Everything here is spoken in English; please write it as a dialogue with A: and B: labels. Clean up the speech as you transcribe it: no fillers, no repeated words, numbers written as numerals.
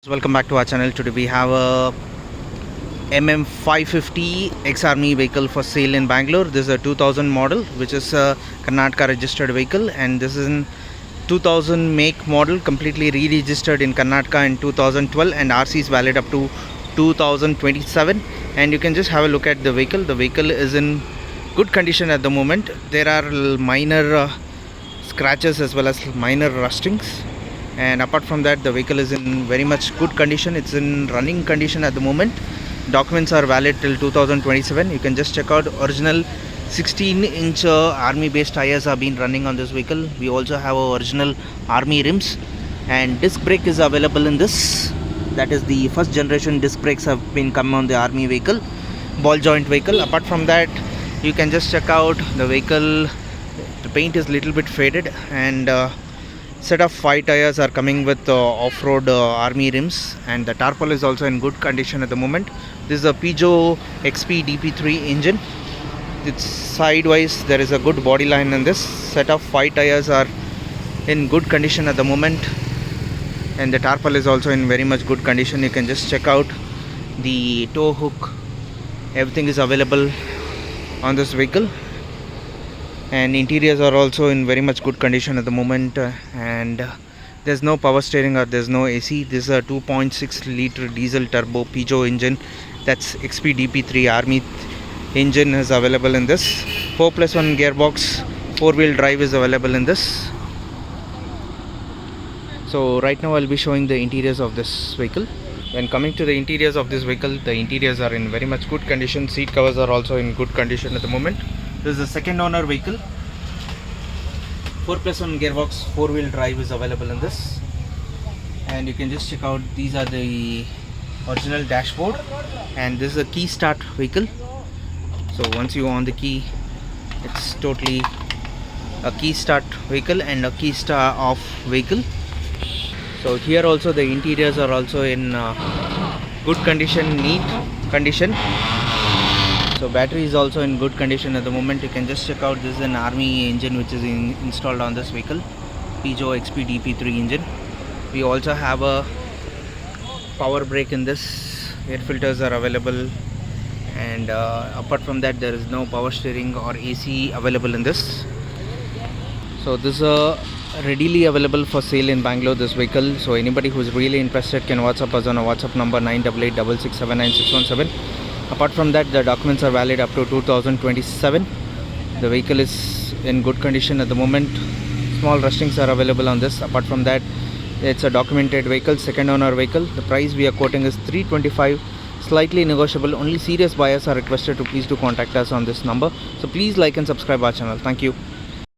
A: Welcome back to our channel. Today we have a Mm550 ex-army vehicle for sale in Bangalore. This is a 2000 model, which is a Karnataka registered vehicle, and this is in 2000 make model, completely re-registered in Karnataka in 2012, and RC is valid up to 2027. And you can just have a look at the vehicle. The vehicle is in good condition at the moment. There are minor scratches as well as minor rustings, and apart from that the vehicle is in very much good condition. It's in running condition at the moment. Documents are valid till 2027. You can just check out original 16-inch army based tires have been running on this vehicle. We also have original army rims, and disc brake is available in this. That is the first generation disc brakes have been come on the army vehicle, ball joint vehicle. Apart from that, you can just check out the vehicle. The paint is little bit faded, and set of 5 tires are coming with off-road army rims, and the tarpaulin is also in good condition at the moment. This is a Peugeot HP DP3 engine. It's sidewise. There is a good body line in this. Set of 5 tires are in good condition at the moment, and the tarpaulin is also in very much good condition. You can just check out the tow hook. Everything is available on this vehicle, and interiors are also in very much good condition at the moment, and there's no power steering or there's no AC. This is a 2.6 liter diesel turbo Peugeot engine. That's XP DP3 army engine is available in this. 4+1 gearbox, 4-wheel drive is available in this. So right now I'll be showing the interiors of this vehicle. When coming to the interiors of this vehicle, the interiors are in very much good condition. Seat covers are also in good condition at the moment. This is a second owner vehicle. 4+1 gearbox, 4-wheel drive is available in this. And you can just check out, these are the original dashboard, and this is a key start vehicle. So once you on the key, it's totally a key start vehicle and a key start off vehicle. So here also the interiors are also in good condition, neat condition. So battery is also in good condition at the moment. You can just check out, this is an army engine which is installed on this vehicle, Peugeot XP DP3 engine. We also have a power brake in this. Air filters are available, and apart from that there is no power steering or AC available in this. So this is readily available for sale in Bangalore, this vehicle. So anybody who is really interested can WhatsApp us on a WhatsApp number 9886679617. Apart from that, the documents are valid up to 2027. The vehicle is in good condition at the moment. Small rustings are available on this. Apart from that, it's a documented vehicle, second owner vehicle. The price we are quoting is 325, slightly negotiable. Only serious buyers are requested to please do contact us on this number. So please like and subscribe our channel. Thank you.